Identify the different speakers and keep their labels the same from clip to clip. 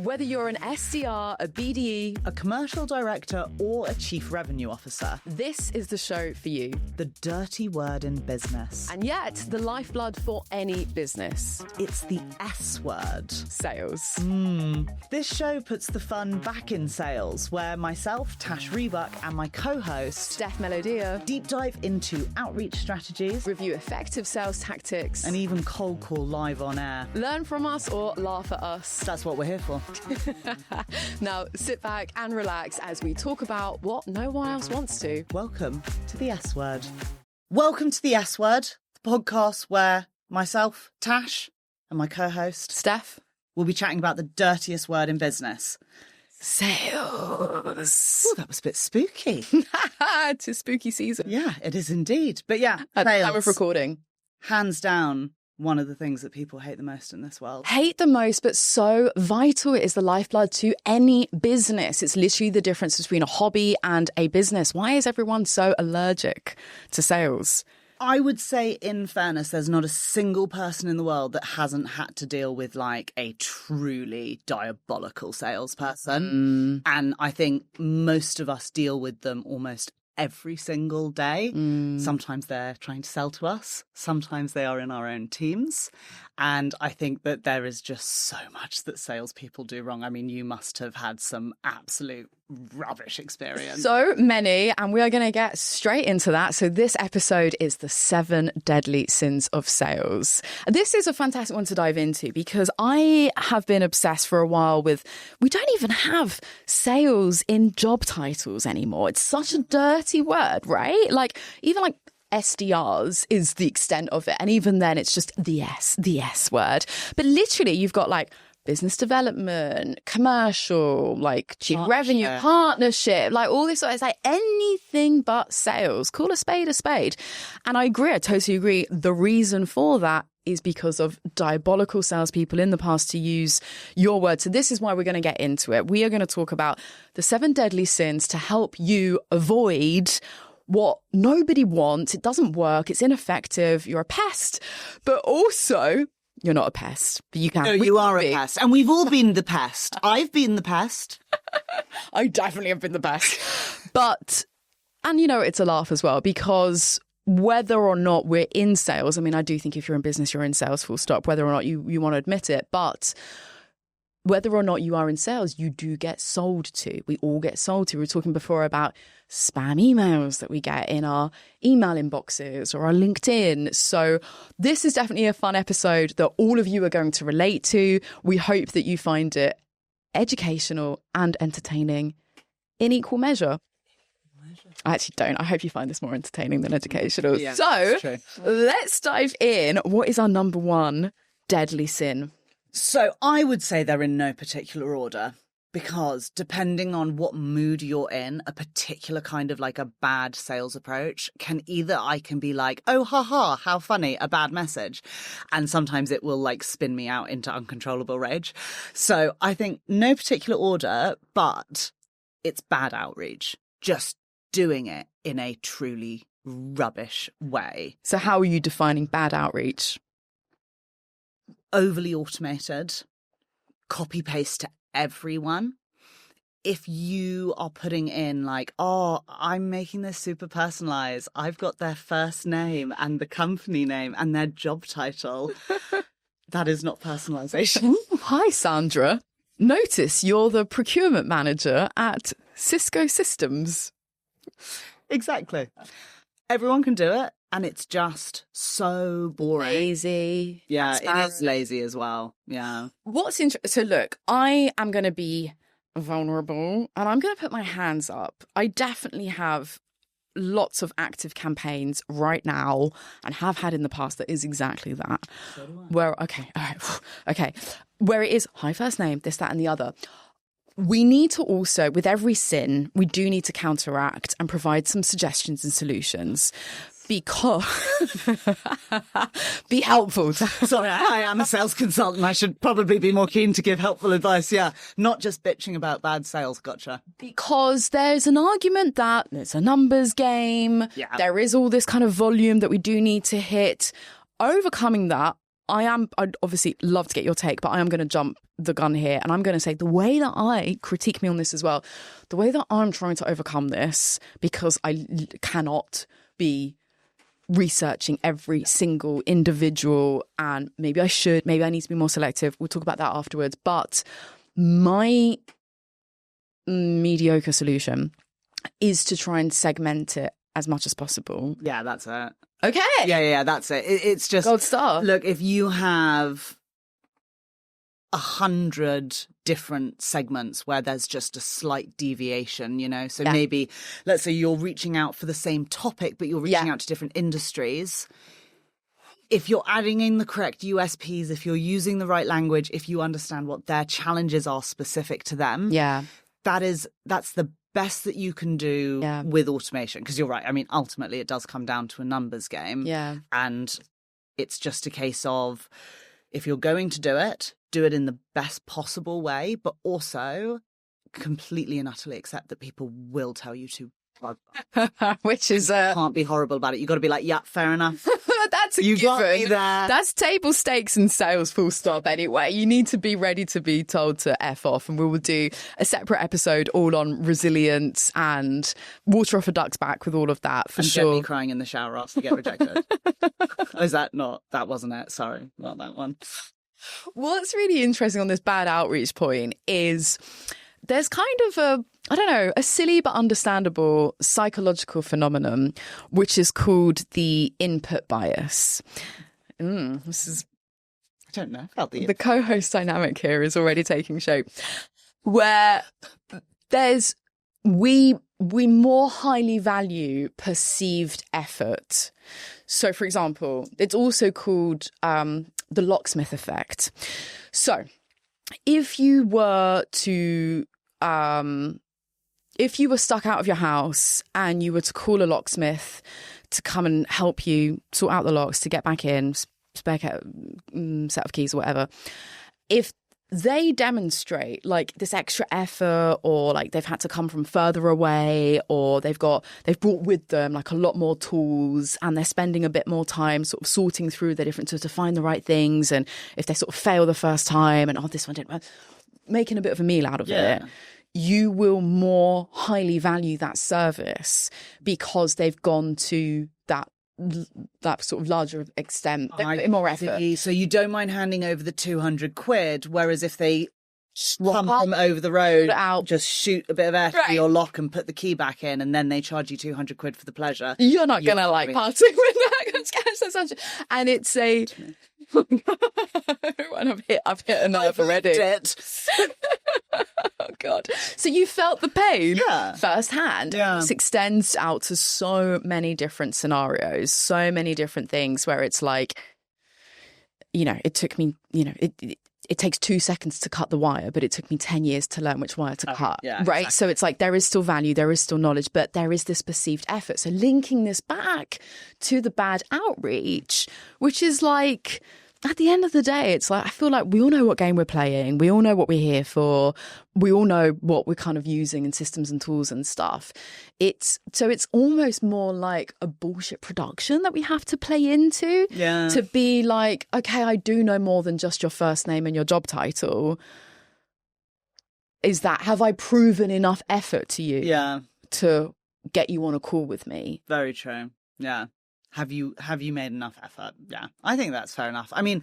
Speaker 1: Whether you're an SDR, a BDE,
Speaker 2: a commercial director, or a chief revenue officer,
Speaker 1: this is the show for you.
Speaker 2: The dirty word in business.
Speaker 1: And yet, the lifeblood for any business.
Speaker 2: It's the S word.
Speaker 1: Sales.
Speaker 2: This show puts the fun back in sales, where myself, Tash Rebuck, and my co-host,
Speaker 1: Steph Melodia,
Speaker 2: deep dive into outreach strategies,
Speaker 1: review effective sales tactics,
Speaker 2: and even cold call live on air.
Speaker 1: Learn from us or laugh at us.
Speaker 2: That's what we're here for.
Speaker 1: Now, sit back and relax as we talk about what no one else wants to.
Speaker 2: Welcome to the S word. Welcome to the S word, the podcast where myself, Tash, and my co-host,
Speaker 1: Steph,
Speaker 2: will be chatting about the dirtiest word in business.
Speaker 1: Sales.
Speaker 2: Oh, that was a bit spooky.
Speaker 1: Tis spooky season.
Speaker 2: Yeah, it is indeed. But yeah,
Speaker 1: At the
Speaker 2: sales,
Speaker 1: time of recording.
Speaker 2: hands down, one of the things that people hate the most in this world.
Speaker 1: Hate the most, but so vital. It is the lifeblood to any business. It's literally the difference between a hobby and a business. Why is everyone so allergic to sales?
Speaker 2: I would say, in fairness, there's not a single person in the world that hasn't had to deal with like a truly diabolical salesperson. And I think most of us deal with them almost every single day. Sometimes they're trying to sell to us. Sometimes they are in our own teams. And I think that there is just so much that salespeople do wrong. I mean, you must have had some absolute rubbish experience.
Speaker 1: So many, and we are going to get straight into that. So this episode is the 7 deadly sins of sales. This is a fantastic one to dive into because I have been obsessed for a while with, we don't even have sales in job titles anymore. It's such a dirty word, right? Like, even like SDRs is the extent of it. And even then it's just the S word. But literally you've got like business development, commercial, like chief revenue, partnership, like all this. It's like anything but sales. Call a spade a spade. And I agree. I totally agree. The reason for that is because of diabolical salespeople in the past, to use your word. So this is why we're going to get into it. We are going to talk about the 7 deadly sins to help you avoid what nobody wants. It doesn't work. It's ineffective. You're a pest. But also, you're not a pest. But you can.
Speaker 2: No, you are a pest. And we've all been the pest. I've been the pest.
Speaker 1: I definitely have been the pest. But, and you know, it's a laugh as well, because whether or not we're in sales, I mean, I do think if you're in business, you're in sales, full stop, whether or not you want to admit it. But whether or not you are in sales, you do get sold to. We all get sold to. We were talking before about spam emails that we get in our email inboxes or our LinkedIn. So this is definitely a fun episode that all of you are going to relate to. We hope that you find it educational and entertaining in equal measure. I actually don't. I hope you find this more entertaining than educational.
Speaker 2: Yeah,
Speaker 1: so let's dive in. What is our number 1 deadly sin?
Speaker 2: So I would say they're in no particular order, because depending on what mood you're in, a particular kind of like a bad sales approach can either, I can be like, oh, haha, how funny, a bad message. And sometimes it will like spin me out into uncontrollable rage. So I think no particular order, but it's bad outreach. Just doing it in a truly rubbish way.
Speaker 1: So how are you defining bad outreach?
Speaker 2: Overly automated, copy paste to everyone. If you are putting in like, oh, I'm making this super personalized, I've got their first name and the company name and their job title, that is not personalization.
Speaker 1: Hi, Sandra. Notice you're the procurement manager at Cisco Systems.
Speaker 2: Exactly. Everyone can do it. And it's just so boring.
Speaker 1: Lazy.
Speaker 2: Yeah, it is lazy as well. Yeah.
Speaker 1: What's interesting? So look, I am going to be vulnerable and I'm going to put my hands up. I definitely have lots of active campaigns right now and have had in the past that is exactly that.
Speaker 2: So do I.
Speaker 1: Where, okay, all right, okay. Where it is, hi, first name, this, that, and the other. We need to also, with every sin, we do need to counteract and provide some suggestions and solutions. Because be helpful.
Speaker 2: Sorry, I am a sales consultant. I should probably be more keen to give helpful advice. Yeah, not just bitching about bad sales. Gotcha.
Speaker 1: Because there's an argument that it's a numbers game.
Speaker 2: Yeah.
Speaker 1: There is all this kind of volume that we do need to hit. Overcoming that, I'd obviously love to get your take, but I am going to jump the gun here. And I'm going to say the way that critique me on this as well, the way that I'm trying to overcome this, because I cannot be researching every single individual, and maybe I need to be more selective. We'll talk about that afterwards. But my mediocre solution is to try and segment it as much as possible.
Speaker 2: Yeah, that's it.
Speaker 1: Okay.
Speaker 2: Yeah, that's it. It's just
Speaker 1: gold star.
Speaker 2: Look, if you have 100 different segments where there's just a slight deviation, so maybe, let's say you're reaching out for the same topic, but you're reaching out to different industries. If you're adding in the correct USPs, if you're using the right language, if you understand what their challenges are specific to them, that's the best that you can do with automation. Because you're right. I mean, ultimately, it does come down to a numbers game.
Speaker 1: Yeah.
Speaker 2: And it's just a case of, if you're going to do it in the best possible way, but also completely and utterly accept that people will tell you to.
Speaker 1: Which is
Speaker 2: can't be horrible about it. You've got to be like, yeah, fair enough.
Speaker 1: That's a
Speaker 2: you
Speaker 1: given.
Speaker 2: Got me there.
Speaker 1: That's table stakes in sales, full stop. Anyway, you need to be ready to be told to F off, and we will do a separate episode all on resilience and water off a duck's back with all of that for sure.
Speaker 2: And get me crying in the shower after you get rejected. Is that not? That wasn't it. Sorry, not that one.
Speaker 1: What's really interesting on this bad outreach point is there's kind of a silly but understandable psychological phenomenon, which is called the input bias. This is,
Speaker 2: I don't know about
Speaker 1: the co-host dynamic here is already taking shape, where we more highly value perceived effort. So, for example, it's also called the locksmith effect. So, if you were stuck out of your house and you were to call a locksmith to come and help you sort out the locks to get back in, spare set of keys or whatever, if they demonstrate like this extra effort, or like they've had to come from further away, or they've brought with them like a lot more tools, and they're spending a bit more time sort of sorting through the different tools to find the right things, and if they sort of fail the first time and this one didn't, making a bit of a meal out of it, you will more highly value that service because they've gone to that sort of larger extent, more effort.
Speaker 2: So you don't mind handing over the 200 quid, whereas if they come from over the road, just shoot a bit of air through your lock and put the key back in, and then they charge you 200 quid for the pleasure.
Speaker 1: You're not going to like parting with that. And it's a... I've hit a nerve already. Oh God! So you felt the pain firsthand. Yeah. This extends out to so many different scenarios, so many different things where it's like, it took me, it takes 2 seconds to cut the wire, but it took me 10 years to learn which wire to cut. Yeah, right. Exactly. So it's like there is still value, there is still knowledge, but there is this perceived effort. So linking this back to the bad outreach, which is like, at the end of the day, it's like, I feel like we all know what game we're playing. We all know what we're here for. We all know what we're kind of using in systems and tools and stuff. It's almost more like a bullshit production that we have to play into to be like, okay, I do know more than just your first name and your job title. Have I proven enough effort to you to get you on a call with me?
Speaker 2: Very true. Yeah. Have you made enough effort? Yeah, I think that's fair enough. I mean,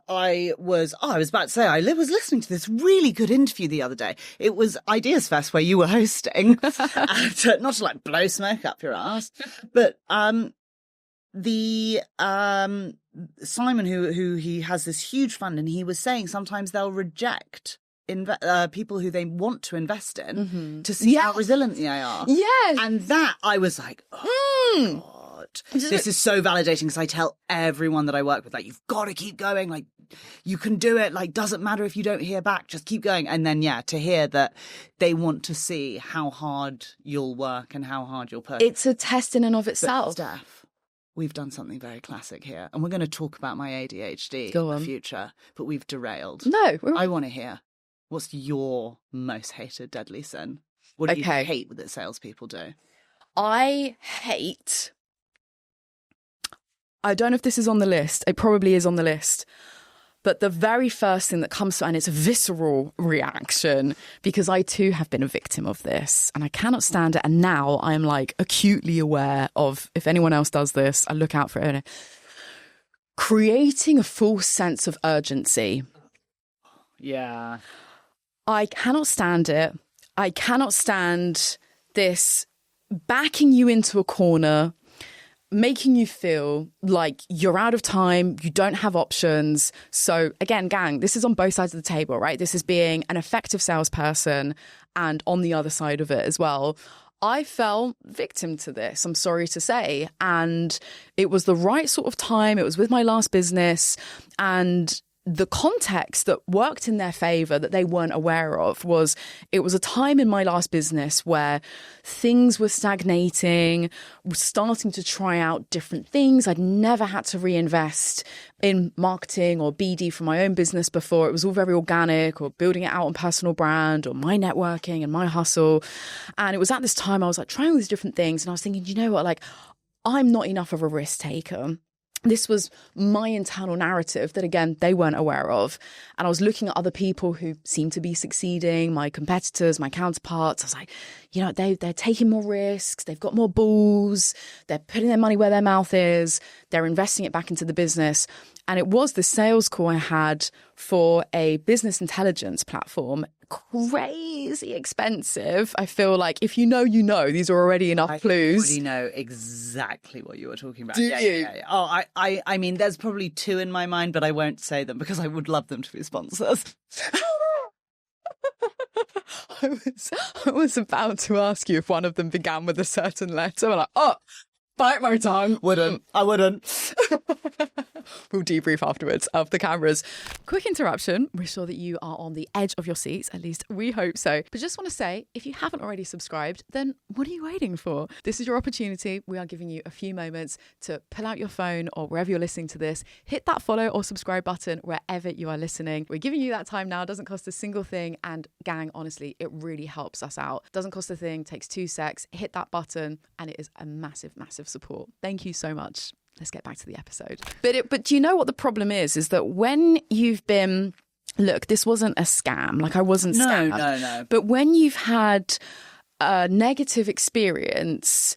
Speaker 2: I was about to say, I was listening to this really good interview the other day. It was Ideas Fest where you were hosting, not to like blow smoke up your ass, but the Simon who he has this huge fund, and he was saying sometimes they'll reject people who they want to invest in to see how resilient they are. Yes, and that I was like, God. This is so validating, because I tell everyone that I work with, like, you've got to keep going, like, you can do it, like, doesn't matter if you don't hear back, just keep going. And then to hear that they want to see how hard you'll work and how hard you'll push.
Speaker 1: It's a test in and of itself.
Speaker 2: But Steph, we've done something very classic here, and we're going to talk about my ADHD in the future, but we've derailed.
Speaker 1: No,
Speaker 2: I want to hear, what's your most hated deadly sin? What do you hate that salespeople do?
Speaker 1: I hate I don't know if this is on the list. It probably is on the list. But the very first thing that comes to, and it's a visceral reaction, because I too have been a victim of this and I cannot stand it. And now I am like acutely aware of, if anyone else does this, I look out for it. Creating a false sense of urgency.
Speaker 2: Yeah.
Speaker 1: I cannot stand it. I cannot stand this backing you into a corner, making you feel like you're out of time, you don't have options. So again, gang, this is on both sides of the table, right? This is being an effective salesperson and on the other side of it as well. I fell victim to this, I'm sorry to say. And it was the right sort of time. It was with my last business. And the context that worked in their favor that they weren't aware of was it was a time in my last business where things were stagnating, was starting to try out different things. I'd never had to reinvest in marketing or BD for my own business before. It was all very organic, or building it out on personal brand or my networking and my hustle. And it was at this time I was like trying all these different things. And I was thinking, you know what, like I'm not enough of a risk taker. This was my internal narrative that, again, they weren't aware of. And I was looking at other people who seemed to be succeeding, my competitors, my counterparts. I was like, you know, they're taking more risks. They've got more balls. They're putting their money where their mouth is. They're investing it back into the business. And it was the sales call I had for a business intelligence platform. Crazy expensive. I feel like if you know, you know. These are already enough clues.
Speaker 2: I already know exactly what you were talking about.
Speaker 1: Do you?
Speaker 2: Yeah. Oh, I mean, there's probably two in my mind, but I won't say them because I would love them to be sponsors.
Speaker 1: I was about to ask you if one of them began with a certain letter. I'm like, oh, bite my tongue.
Speaker 2: I wouldn't.
Speaker 1: We'll debrief afterwards of the cameras. Quick interruption. We're sure that you are on the edge of your seats. At least we hope so. But just want to say, if you haven't already subscribed, then what are you waiting for? This is your opportunity. We are giving you a few moments to pull out your phone or wherever you're listening to this. Hit that follow or subscribe button wherever you are listening. We're giving you that time now. It doesn't cost a single thing. And gang, honestly, it really helps us out. Doesn't cost a thing. Takes 2 secs. Hit that button. And it is a massive, massive support. Thank you so much. Let's get back to the episode. But do you know what the problem is? Is that when you've been, look, this wasn't a scam. Like I wasn't scammed.
Speaker 2: No.
Speaker 1: But when you've had a negative experience,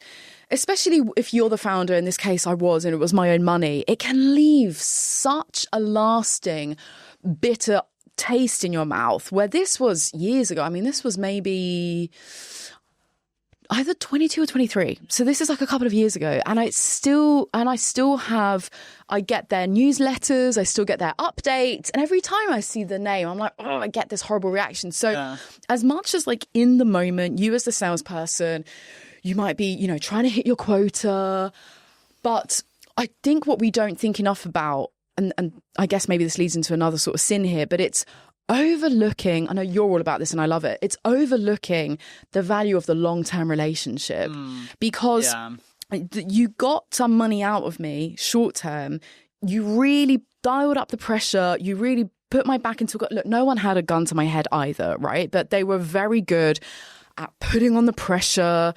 Speaker 1: especially if you're the founder, in this case I was, and it was my own money, it can leave such a lasting, bitter taste in your mouth, where this was years ago. I mean, this was maybe either 22 or 23. So this is like a couple of years ago. And I still get their newsletters, I still get their updates. And every time I see the name, I'm like, oh, I get this horrible reaction. So as much as like in the moment, you as the salesperson, you might be, you know, trying to hit your quota. But I think what we don't think enough about, and I guess maybe this leads into another sort of sin here, but it's overlooking, I know you're all about this and I love it, it's overlooking the value of the long-term relationship. Because you got some money out of me short-term, you really dialed up the pressure, you really put my back into it. Look, no one had a gun to my head either, right? But they were very good at putting on the pressure.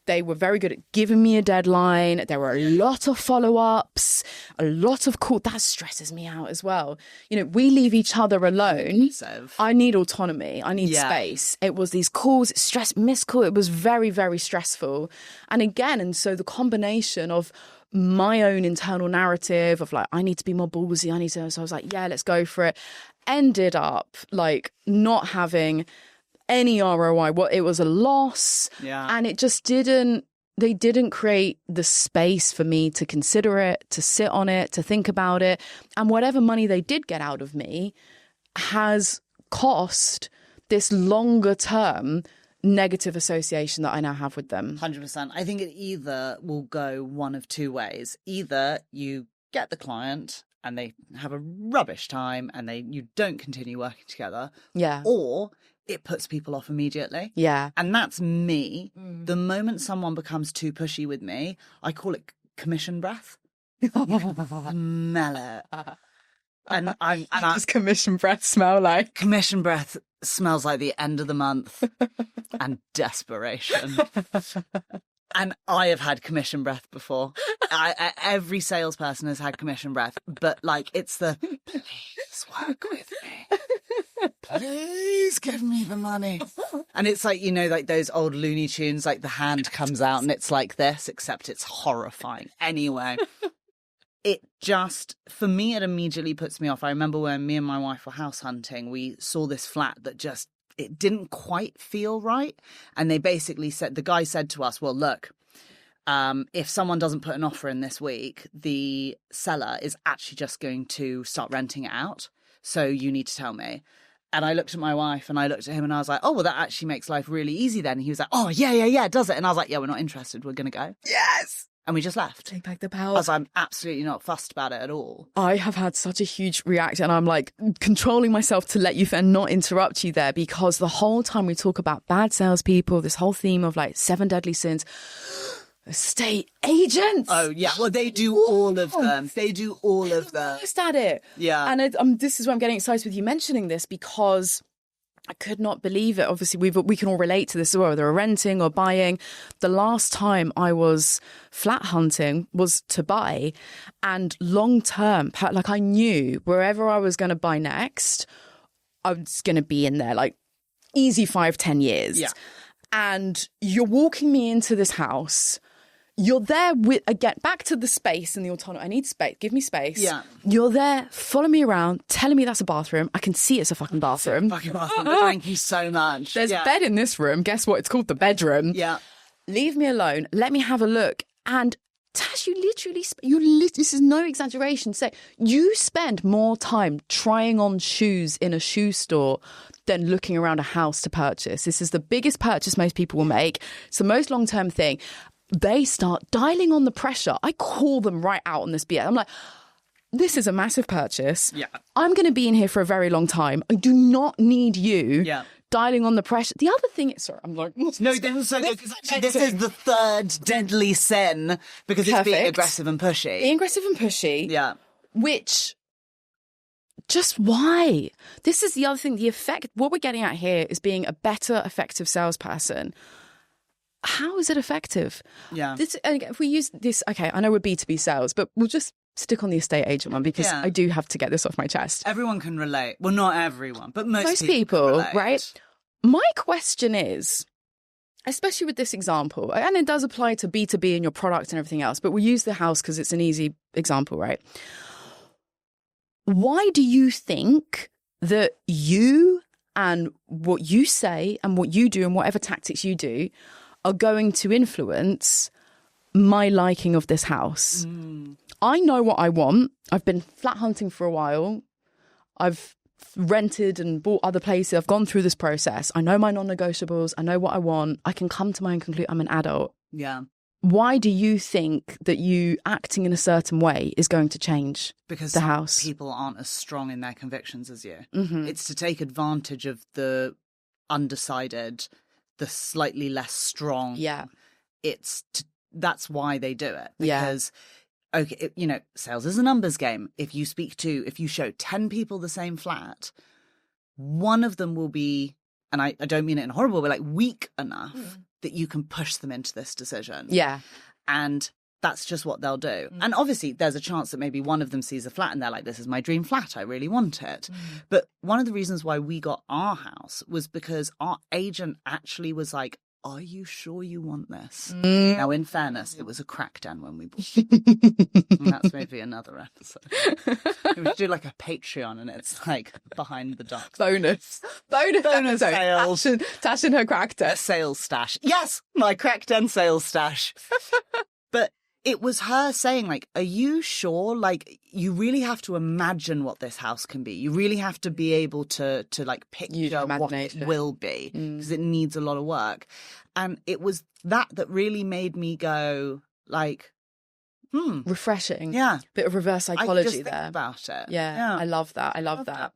Speaker 1: They were very good at giving me a deadline. There were a lot of follow-ups, a lot of call. That stresses me out as well. You know, we leave each other alone. I need autonomy. I need space. It was these calls, missed call. It was very, very stressful. And so the combination of my own internal narrative of like, I need to be more ballsy. So I was like, yeah, let's go for it. Ended up like not having any ROI. It was a loss. And it just they didn't create the space for me to consider it, to sit on it, to think about it. And whatever money they did get out of me has cost this longer term negative association that I now have with them.
Speaker 2: 100%. I think it either will go one of two ways. Either you get the client and they have a rubbish time and you don't continue working together. Or it puts people off immediately. And that's me. The moment someone becomes too pushy with me, I call it commission breath. Smell it. And
Speaker 1: does commission breath smell like?
Speaker 2: Commission breath smells like the end of the month and desperation. And I have had commission breath before. Every salesperson has had commission breath, but like it's the please work with me. Please give me the money. And it's like, like those old Looney Tunes, like the hand comes out and it's like this, except it's horrifying. Anyway, it just, for me, it immediately puts me off. I remember when me and my wife were house hunting, we saw this flat that just, it didn't quite feel right. And they basically said, the guy said to us, well, look, if someone doesn't put an offer in this week, the seller is actually just going to start renting it out. So you need to tell me. And I looked at my wife and I looked at him and I was like, oh, well, that actually makes life really easy then. And he was like, oh, yeah, does it? And I was like, yeah, we're not interested. We're going to go.
Speaker 1: Yes.
Speaker 2: And we just left.
Speaker 1: Take back the power.
Speaker 2: I was like, I'm absolutely not fussed about it at all.
Speaker 1: I have had such a huge reaction. I'm like controlling myself to let you and not interrupt you there, because the whole time we talk about bad salespeople, this whole theme of like 7 deadly sins, estate agents.
Speaker 2: Oh, yeah. Well, they do all of them. They do all of them.
Speaker 1: Just at it.
Speaker 2: Yeah.
Speaker 1: And this is why I'm getting excited with you mentioning this, because I could not believe it. Obviously, we can all relate to this as well, whether we're renting or buying. The last time I was flat hunting was to buy, and long term, like I knew wherever I was going to buy next, I was going to be in there like easy 5-10 years.
Speaker 2: Yeah.
Speaker 1: And you're walking me into this house. You're there with, again, back to the space and the autonomy. I need space. Give me space.
Speaker 2: Yeah.
Speaker 1: You're there, follow me around, telling me that's a bathroom. I can see it's a fucking bathroom.
Speaker 2: Fucking bathroom. Thank you so much.
Speaker 1: There's a bed in this room. Guess what? It's called the bedroom.
Speaker 2: Yeah.
Speaker 1: Leave me alone. Let me have a look. And Tash, you literally, this is no exaggeration. Say you spend more time trying on shoes in a shoe store than looking around a house to purchase. This is the biggest purchase most people will make. It's the most long-term thing. They start dialing on the pressure. I call them right out on this BS. I'm like, this is a massive purchase.
Speaker 2: Yeah.
Speaker 1: I'm going to be in here for a very long time. I do not need you dialing on the pressure. The other thing is, sorry, I'm like,
Speaker 2: no, this is so good, because actually this is the third deadly sin, because it's being aggressive and pushy.
Speaker 1: Being aggressive and pushy.
Speaker 2: Yeah.
Speaker 1: Which, just why? This is the other thing. The effect, what we're getting at here is being a better, effective salesperson. How is it effective?
Speaker 2: Yeah.
Speaker 1: If we use this, okay, I know we're B2B sales, but we'll just stick on the estate agent one, because I do have to get this off my chest.
Speaker 2: Everyone can relate. Well, not everyone, but most
Speaker 1: people
Speaker 2: can relate.
Speaker 1: Right? My question is, especially with this example, and it does apply to B2B and your product and everything else, but we'll use the house because it's an easy example, right? Why do you think that you and what you say and what you do and whatever tactics you do are going to influence my liking of this house? I know what I want. I've been flat hunting for a while. I've rented and bought other places. I've gone through this process. I know my non-negotiables. I know what I want. I can come to my own conclusion. I'm an adult.
Speaker 2: Yeah.
Speaker 1: Why do you think that you acting in a certain way is going to change the house?
Speaker 2: People aren't as strong in their convictions as you.
Speaker 1: Mm-hmm.
Speaker 2: It's to take advantage of the undecided, the slightly less strong.
Speaker 1: Yeah.
Speaker 2: That's why they do it. Because, okay, sales is a numbers game. If you show 10 people the same flat, one of them will be, and I don't mean it in a horrible way, like weak enough that you can push them into this decision.
Speaker 1: Yeah.
Speaker 2: And that's just what they'll do. And obviously there's a chance that maybe one of them sees a flat and they're like, this is my dream flat. I really want it. But one of the reasons why we got our house was because our agent actually was like, are you sure you want this? Now, in fairness, it was a crack den when we bought it. And that's maybe another episode. We should do like a Patreon and it's like behind the ducks.
Speaker 1: Bonus
Speaker 2: sales.
Speaker 1: Tash and her crack den.
Speaker 2: A sales stash. Yes, my crack den sales stash. But it was her saying, like, are you sure? Like, you really have to imagine what this house can be. You really have to be able to like picture what it will be, because it needs a lot of work. And it was that really made me go, like,
Speaker 1: refreshing.
Speaker 2: Yeah.
Speaker 1: Bit of reverse psychology
Speaker 2: think
Speaker 1: there.
Speaker 2: About it.
Speaker 1: Yeah. I love that.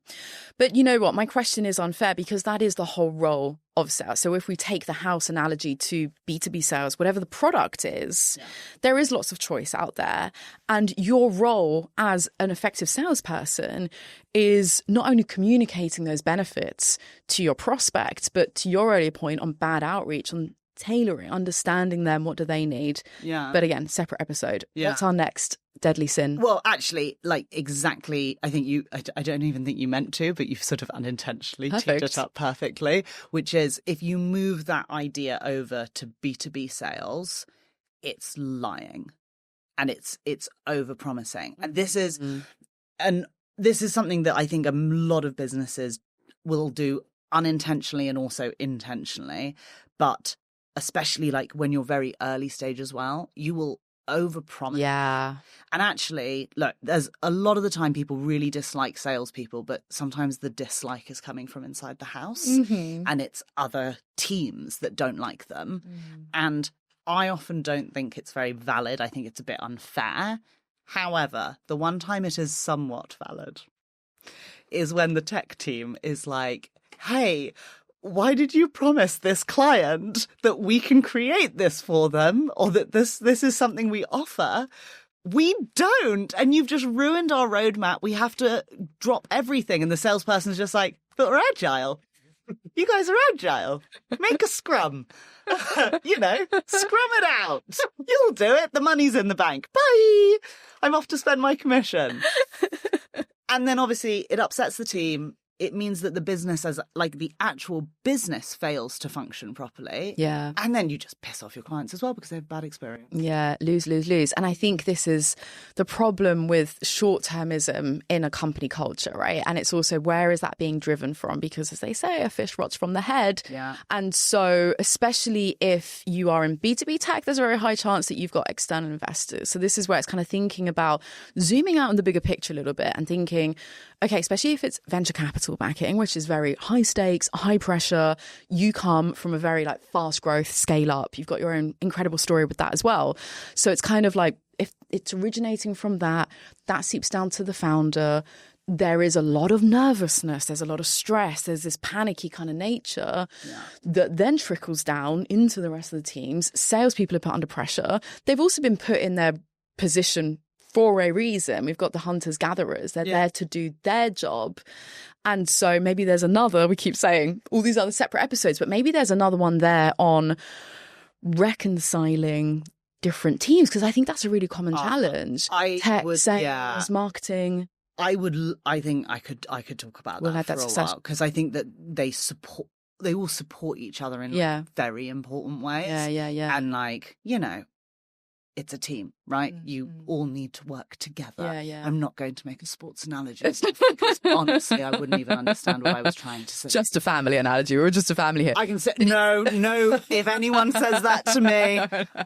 Speaker 1: But you know what? My question is unfair, because that is the whole role of sales. So if we take the house analogy to B2B sales, whatever the product is, there is lots of choice out there. And your role as an effective salesperson is not only communicating those benefits to your prospect, but to your earlier point on bad outreach, on tailoring, understanding them, what do they need.
Speaker 2: Yeah.
Speaker 1: But again, separate episode.
Speaker 2: Yeah.
Speaker 1: What's our next deadly sin?
Speaker 2: Well, actually, like exactly, I think I don't even think you meant to, but you've sort of unintentionally teed it up perfectly, which is if you move that idea over to B2B sales, it's lying and it's over-promising. And this is something that I think a lot of businesses will do unintentionally and also intentionally, but especially like when you're very early stage as well, you will overpromise.
Speaker 1: Yeah.
Speaker 2: And actually, look, there's a lot of the time people really dislike salespeople, but sometimes the dislike is coming from inside the house and it's other teams that don't like them. And I often don't think it's very valid. I think it's a bit unfair. However, the one time it is somewhat valid is when the tech team is like, hey, why did you promise this client that we can create this for them or that this is something we offer? We don't. And you've just ruined our roadmap. We have to drop everything. And the salesperson's just like, but we're agile. You guys are agile. Make a scrum. Scrum it out. You'll do it. The money's in the bank. Bye. I'm off to spend my commission. And then obviously it upsets the team. It means that the business the actual business fails to function properly.
Speaker 1: Yeah.
Speaker 2: And then you just piss off your clients as well because they have bad experience.
Speaker 1: Yeah, lose, lose, lose. And I think this is the problem with short-termism in a company culture, right? And it's also, where is that being driven from? Because as they say, a fish rots from the head.
Speaker 2: Yeah.
Speaker 1: And so especially if you are in B2B tech, there's a very high chance that you've got external investors. So this is where it's kind of thinking about zooming out on the bigger picture a little bit and thinking, okay, especially if it's venture capital backing, which is very high stakes, high pressure. You come from a very fast growth scale up. You've got your own incredible story with that as well. So it's kind of like, if it's originating from that seeps down to the founder. There is a lot of nervousness. There's a lot of stress. There's this panicky kind of nature that then trickles down into the rest of the teams. Salespeople are put under pressure. They've also been put in their position for a reason. We've got the hunters gatherers. They're there to do their job. And so maybe there's another, we keep saying all these other separate episodes, but maybe there's another one there on reconciling different teams, because I think that's a really common challenge. Tech, sales, marketing.
Speaker 2: I think I could talk about that for a while, because I think that they all support each other in very important ways.
Speaker 1: Yeah.
Speaker 2: And it's a team, right? You all need to work together.
Speaker 1: Yeah.
Speaker 2: I'm not going to make a sports analogy because honestly, I wouldn't even understand what I was trying to say.
Speaker 1: Just a family analogy. We're just a family here.
Speaker 2: I can say, no. If anyone says that to me,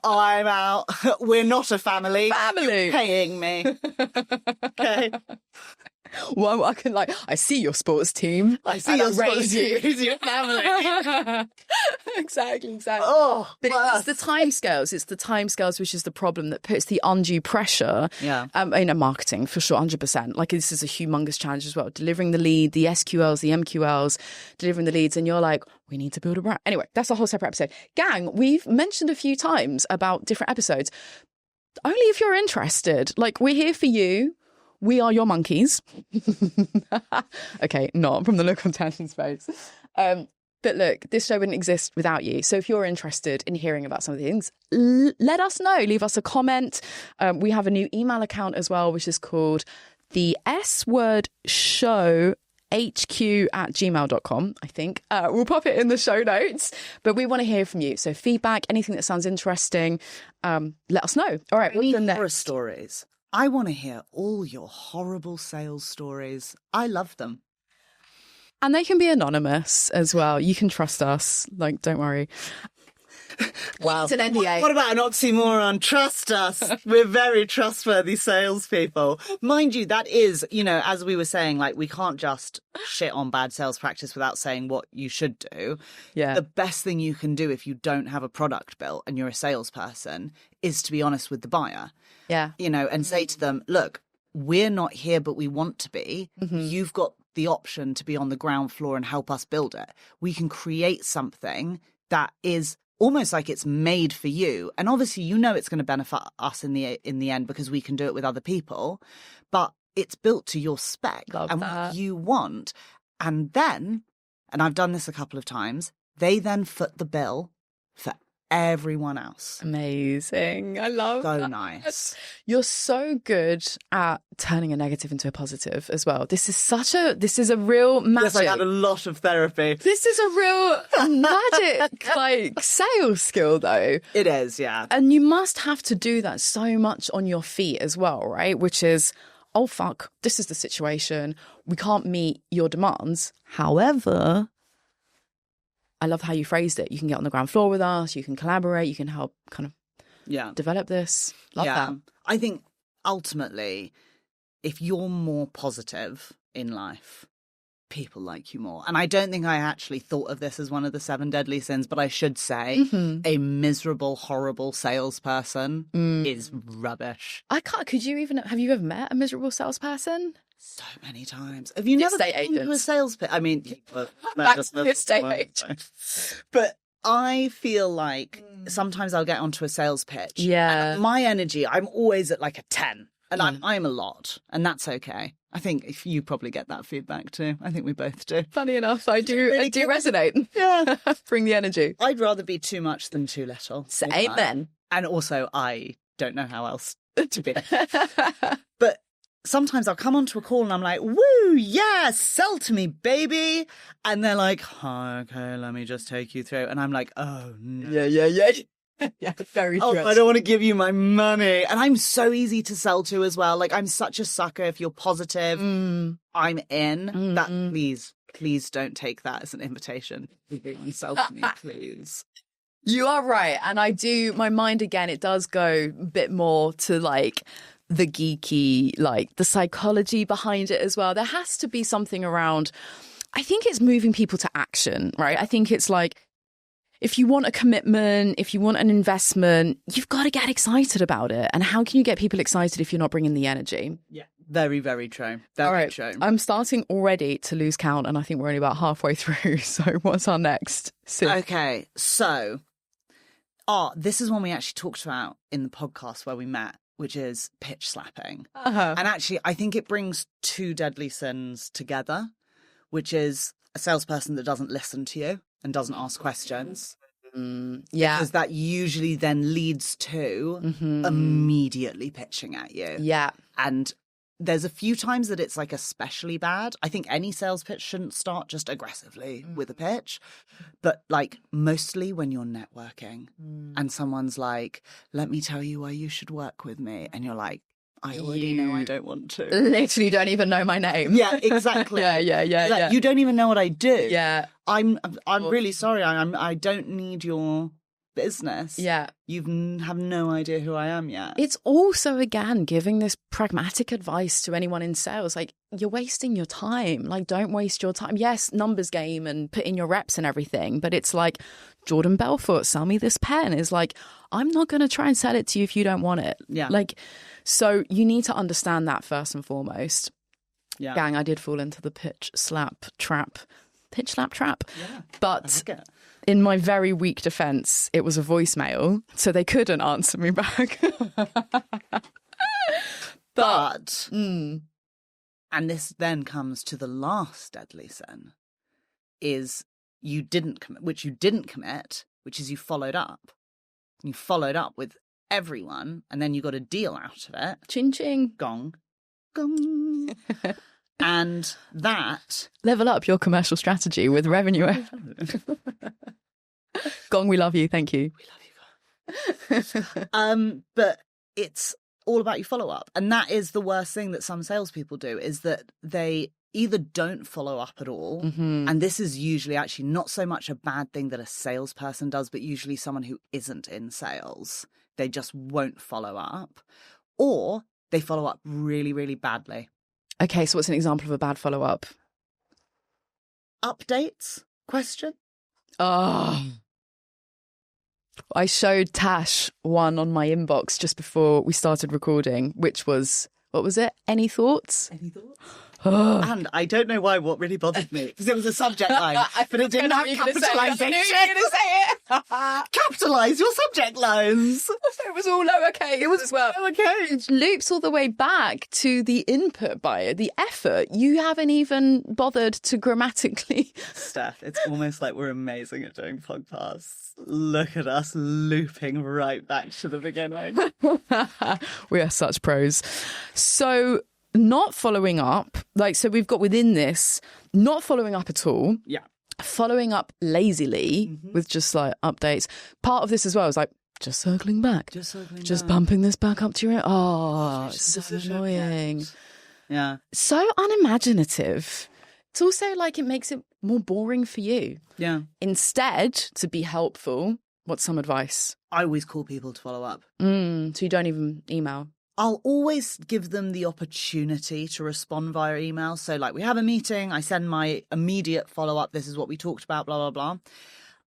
Speaker 2: I'm out. We're not a family. You're paying me. Okay.
Speaker 1: Well, I see your sports team.
Speaker 2: I see your sports team. Who's your family?
Speaker 1: Exactly.
Speaker 2: Oh,
Speaker 1: but it's the timescales. It's the timescales which is the problem that puts the undue pressure.
Speaker 2: Yeah.
Speaker 1: In marketing for sure, 100%. This is a humongous challenge as well. Delivering the lead, the SQLs, the MQLs, delivering the leads, and you're like, we need to build a brand. Anyway, that's a whole separate episode. Gang, we've mentioned a few times about different episodes. Only if you're interested. We're here for you. We are your monkeys. Okay, not from the look on Tash's face. But look, this show wouldn't exist without you. So if you're interested in hearing about some of the things, let us know. Leave us a comment. We have a new email account as well, which is called theswordshowhq@gmail.com, I think. We'll pop it in the show notes. But we want to hear from you. So feedback, anything that sounds interesting, let us know. All right, what's the next?
Speaker 2: Horror stories. I want to hear all your horrible sales stories. I love them.
Speaker 1: And they can be anonymous as well. You can trust us. Don't worry.
Speaker 2: Wow.
Speaker 1: It's an NDA.
Speaker 2: What about an oxymoron? Trust us. We're very trustworthy salespeople. Mind you, that is, as we were saying, we can't just shit on bad sales practice without saying what you should do.
Speaker 1: Yeah.
Speaker 2: The best thing you can do if you don't have a product built and you're a salesperson is to be honest with the buyer.
Speaker 1: Yeah.
Speaker 2: And say to them, look, we're not here, but we want to be. You've got the option to be on the ground floor and help us build it. We can create something that is almost like it's made for you. And obviously, it's going to benefit us in the end because we can do it with other people. But it's built to your spec what you want. And then, and I've done this a couple of times, they then foot the bill for everyone else.
Speaker 1: Amazing. I love
Speaker 2: So
Speaker 1: that.
Speaker 2: nice.
Speaker 1: You're so good at turning a negative into a positive as well. This is a real magic.
Speaker 2: Yes, I had a lot of therapy.
Speaker 1: This is a real magic, like, sales skill, though.
Speaker 2: It is, yeah.
Speaker 1: And you must have to do that so much on your feet as well, right? Which is, oh, fuck, this is the situation. We can't meet your demands. However, I love how you phrased it. You can get on the ground floor with us. You can collaborate. You can help kind of develop this. Love that.
Speaker 2: I think ultimately, if you're more positive in life, people like you more. And I don't think I actually thought of this as one of the 7 deadly sins, but I should say a miserable, horrible salesperson is rubbish.
Speaker 1: Have you ever met a miserable salesperson?
Speaker 2: So many times. Have you never been to a sales pitch? I mean,
Speaker 1: that's the estate agent.
Speaker 2: But I feel like sometimes I'll get onto a sales pitch.
Speaker 1: Yeah.
Speaker 2: And my energy, I'm always at like a 10. And I'm a lot. And that's okay. I think if you probably get that feedback too. I think we both do.
Speaker 1: Funny enough, I do resonate.
Speaker 2: Yeah.
Speaker 1: Bring the energy.
Speaker 2: I'd rather be too much than too little.
Speaker 1: Same then.
Speaker 2: And also, I don't know how else to be. But sometimes I'll come onto a call and I'm like, woo, yeah, sell to me, baby. And they're like, oh, okay, let me just take you through. And I'm like, oh, no.
Speaker 1: Yeah. Yeah, very true.
Speaker 2: I don't want to give you my money. And I'm so easy to sell to as well. Like, I'm such a sucker. If you're positive, I'm in. That please don't take that as an invitation. Sell to me, please.
Speaker 1: You are right. And my mind again, it does go a bit more to like the geeky, like the psychology behind it as well. There has to be something around, I think it's moving people to action, right? I think it's like, if you want a commitment, if you want an investment, you've got to get excited about it. And how can you get people excited if you're not bringing the energy?
Speaker 2: Yeah. Very, very true. Very true.
Speaker 1: I'm starting already to lose count, and I think we're only about halfway through. So what's our next?
Speaker 2: Okay. So, this is one we actually talked about in the podcast where we met, which is pitch slapping. And actually, I think it brings 2 deadly sins together, which is a salesperson that doesn't listen to you and doesn't ask questions.
Speaker 1: Yeah.
Speaker 2: Because that usually then leads to immediately pitching at you.
Speaker 1: Yeah.
Speaker 2: And there's a few times that it's like especially bad. I think any sales pitch shouldn't start just aggressively with a pitch. But like mostly when you're networking and someone's like, let me tell you why you should work with me. And you're like, I already know I don't want to.
Speaker 1: Literally don't even know my name.
Speaker 2: Yeah, exactly.
Speaker 1: Yeah.
Speaker 2: You don't even know what I do.
Speaker 1: Yeah.
Speaker 2: I'm really sorry. I don't need your business.
Speaker 1: Yeah.
Speaker 2: You have no idea who I am yet.
Speaker 1: It's also, again, giving this pragmatic advice to anyone in sales. Like, you're wasting your time. Like, don't waste your time. Yes, numbers game and put in your reps and everything. But it's like, Jordan Belfort, sell me this pen. Is like, I'm not going to try and sell it to you if you don't want it.
Speaker 2: Yeah.
Speaker 1: Like, so you need to understand that first and foremost.
Speaker 2: Yeah.
Speaker 1: Gang, I did fall into the pitch slap trap.
Speaker 2: Yeah.
Speaker 1: But in my very weak defense, it was a voicemail, so they couldn't answer me back.
Speaker 2: But and this then comes to the last deadly sin, is you didn't commit, which is you followed up. You followed up with everyone, and then you got a deal out of it.
Speaker 1: Ching ching.
Speaker 2: Gong. And that...
Speaker 1: Level up your commercial strategy with revenue. Gong, we love you. Thank you.
Speaker 2: We love you. But it's all about your follow-up. And that is the worst thing that some salespeople do, is that they either don't follow up at all. And this is usually actually not so much a bad thing that a salesperson does, but usually someone who isn't in sales. They just won't follow up. Or they follow up really, really badly.
Speaker 1: Okay, so what's an example of a bad follow-up?
Speaker 2: Updates? Question?
Speaker 1: Oh. I showed Tash one on my inbox just before we started recording, which was, what was it? Any thoughts?
Speaker 2: Any thoughts? And I don't know why what really bothered me, because it was a subject line, but it didn't have capitalization.
Speaker 1: I knew you were going to say it.
Speaker 2: Capitalise your subject lines.
Speaker 1: It was all lowercase. It was as well.
Speaker 2: Lowercase.
Speaker 1: It loops all the way back to the input bio, the effort. You haven't even bothered to grammatically.
Speaker 2: Steph, it's almost like we're amazing at doing podcasts. Look at us looping right back to the beginning.
Speaker 1: We are such pros. So not following up, like, so we've got within this, not following up at all.
Speaker 2: Yeah.
Speaker 1: Following up lazily with just like updates. Part of this as well is like just circling back. Just bumping this back up to your it's so annoying.
Speaker 2: Yeah.
Speaker 1: So unimaginative. It's also like it makes it more boring for you.
Speaker 2: Yeah.
Speaker 1: Instead, to be helpful, what's some advice?
Speaker 2: I always call people to follow up.
Speaker 1: So you don't even email?
Speaker 2: I'll always give them the opportunity to respond via email. So like we have a meeting, I send my immediate follow-up. This is what we talked about, blah, blah,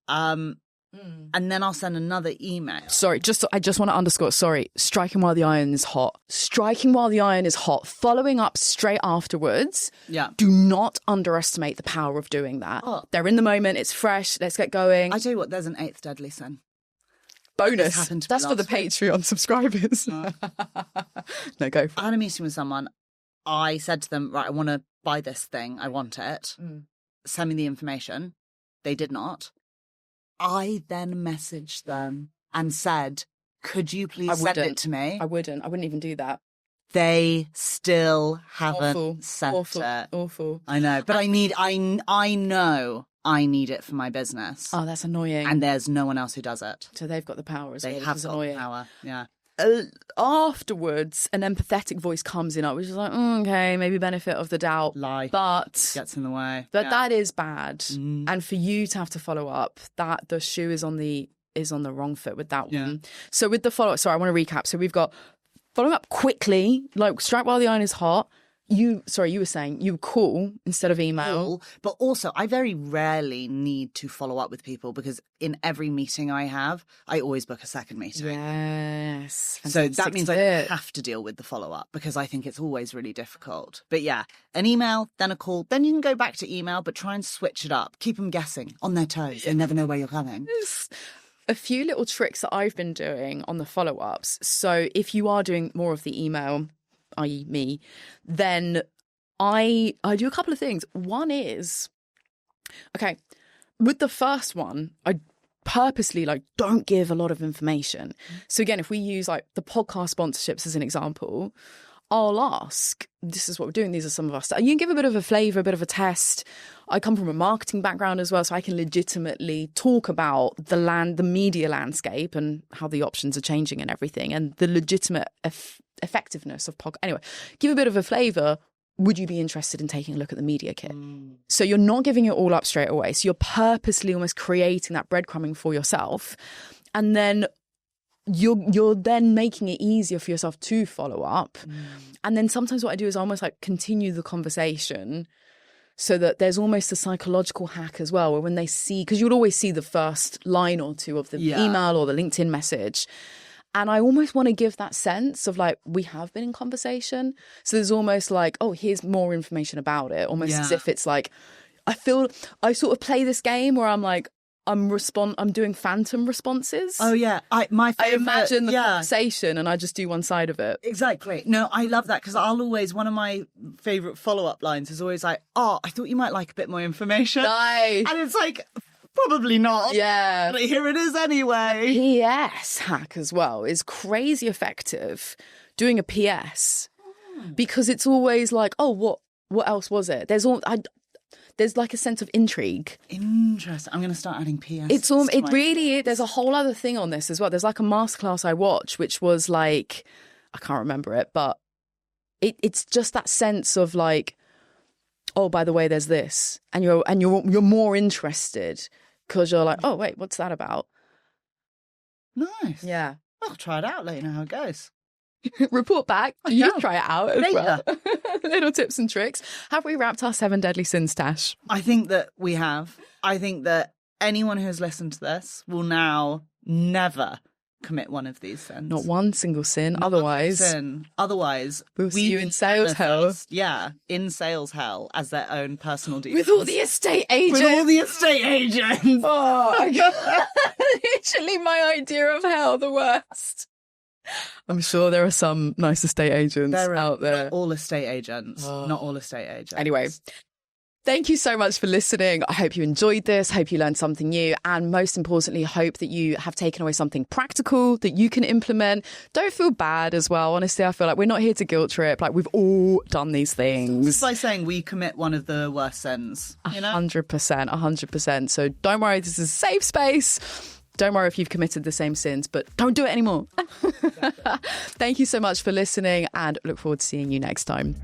Speaker 2: blah. And then I'll send another email.
Speaker 1: Sorry, I just want to underscore, striking while the iron is hot. Striking while the iron is hot. Following up straight afterwards.
Speaker 2: Yeah.
Speaker 1: Do not underestimate the power of doing that.
Speaker 2: Oh.
Speaker 1: They're in the moment. It's fresh. Let's get going.
Speaker 2: I tell you what, there's an eighth deadly sin.
Speaker 1: Bonus.
Speaker 2: That's
Speaker 1: for the Patreon subscribers. No, go for it.
Speaker 2: I had a meeting with someone. I said to them, right, I want to buy this thing. I want it. Send me the information. They did not. I then messaged them and said, could you please send it to me?
Speaker 1: I wouldn't even do that.
Speaker 2: They still haven't sent it.
Speaker 1: Awful.
Speaker 2: I know, but I know I need it for my business.
Speaker 1: Oh, that's annoying.
Speaker 2: And there's no one else who does it.
Speaker 1: So they've got the power as well.
Speaker 2: They have got the power, yeah.
Speaker 1: Afterwards, an empathetic voice comes in, which is like, okay, maybe benefit of the doubt.
Speaker 2: Lie.
Speaker 1: But
Speaker 2: gets in the way.
Speaker 1: But that is bad. And for you to have to follow up, that the shoe is on the wrong foot with that one. So with the follow-up, sorry, I want to recap. So we've got following up quickly, like strike while the iron is hot. You were saying you call instead of email.
Speaker 2: But also, I very rarely need to follow up with people because in every meeting I have, I always book a second meeting.
Speaker 1: Yes.
Speaker 2: So that means I don't have to deal with the follow-up because I think it's always really difficult. But yeah, an email, then a call, then you can go back to email, but try and switch it up. Keep them guessing, on their toes. They never know where you're coming.
Speaker 1: A few little tricks that I've been doing on the follow-ups. So if you are doing more of the email, i.e. me, then I do a couple of things. One is, okay, with the first one, I purposely don't give a lot of information. So again, if we use the podcast sponsorships as an example, I'll ask, this is what we're doing, these are some of us. You can give a bit of a flavour, a bit of a test. I come from a marketing background as well, so I can legitimately talk about the media landscape and how the options are changing and everything, and the legitimate effectiveness of podcast. Anyway, give a bit of a flavour. Would you be interested in taking a look at the media kit? So you're not giving it all up straight away. So you're purposely almost creating that breadcrumbing for yourself. And then you're then making it easier for yourself to follow up. And then sometimes what I do is almost continue the conversation so that there's almost a psychological hack as well, where when they see, because you'll always see the first line or two of the email or the LinkedIn message. And I almost want to give that sense of we have been in conversation. So there's almost here's more information about it. Almost as if it's I sort of play this game where I'm doing phantom responses.
Speaker 2: Oh yeah, I
Speaker 1: imagine the conversation and I just do one side of it.
Speaker 2: Exactly. No, I love that because one of my favourite follow-up lines is always oh, I thought you might like a bit more information.
Speaker 1: Nice.
Speaker 2: And it's probably not.
Speaker 1: Yeah.
Speaker 2: But here it is anyway.
Speaker 1: PS hack as well is crazy effective. Doing a PS because it's always oh, what else was it? There's a sense of intrigue.
Speaker 2: Interesting. I'm going to start adding PS.
Speaker 1: It really is. There's a whole other thing on this as well. There's a masterclass I watched, which was I can't remember it, but it's just that sense of oh, by the way, there's this, and you're more interested because you're oh, wait, what's that about?
Speaker 2: Nice.
Speaker 1: Yeah.
Speaker 2: I'll try it out. Let you know how it goes.
Speaker 1: Report back. You try it out as
Speaker 2: later.
Speaker 1: Well. Little tips and tricks. Have we wrapped our 7 deadly sins, Tash?
Speaker 2: I think that we have. I think that anyone who has listened to this will now never, commit one of these sins.
Speaker 1: Not one single sin.
Speaker 2: Otherwise,
Speaker 1: we'll see you in sales hell.
Speaker 2: Yeah, in sales hell as their own personal demons.
Speaker 1: With all the estate agents.
Speaker 2: Oh,
Speaker 1: my God. Literally my idea of hell, the worst. I'm sure there are some nice estate agents out there.
Speaker 2: Not all estate agents. Not all estate agents.
Speaker 1: Anyway, thank you so much for listening. I hope you enjoyed this. Hope you learned something new. And most importantly, hope that you have taken away something practical that you can implement. Don't feel bad as well. Honestly, I feel like we're not here to guilt trip. Like, we've all done these things.
Speaker 2: It's like saying we commit one of the worst sins.
Speaker 1: 100%. So don't worry. This is a safe space. Don't worry if you've committed the same sins, but don't do it anymore. Thank you so much for listening and look forward to seeing you next time.